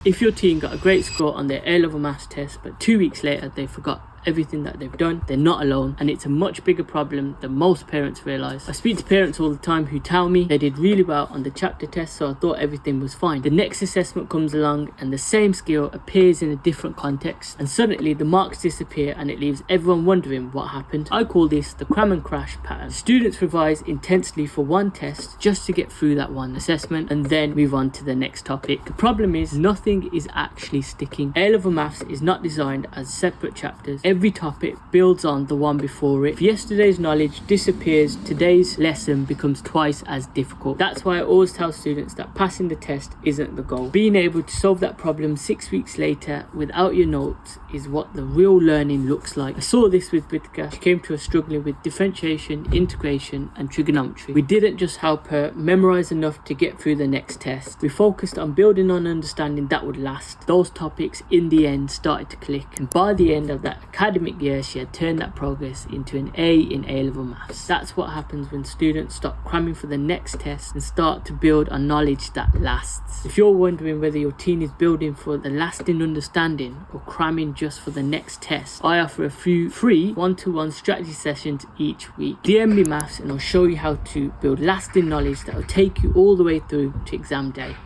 If your teen got a great score on their A-level maths test, but 2 weeks later they forgot everything that they've done, they're not alone, and it's a much bigger problem than most parents realise. I speak to parents all the time who tell me they did really well on the chapter test, so I thought everything was fine. The next assessment comes along and the same skill appears in a different context, and suddenly the marks disappear and it leaves everyone wondering what happened. I call this the cram and crash pattern. Students revise intensely for one test just to get through that one assessment and then move on to the next topic. The problem is nothing is actually sticking. A-level maths is not designed as separate chapters. Every topic builds on the one before it. If yesterday's knowledge disappears, today's lesson becomes twice as difficult. That's why I always tell students that passing the test isn't the goal. Being able to solve that problem 6 weeks later without your notes is what the real learning looks like. I saw this with Ritika. She came to us struggling with differentiation, integration and trigonometry. We didn't just help her memorize enough to get through the next test. We focused on building on understanding that would last. Those topics in the end started to click, and by the end of that academic year she had turned that progress into an A in A-level maths. That's what happens when students stop cramming for the next test and start to build on knowledge that lasts. If you're wondering whether your teen is building for the lasting understanding or cramming just for the next test, I offer a few free one-to-one strategy sessions each week. DM me maths and I'll show you how to build lasting knowledge that will take you all the way through to exam day.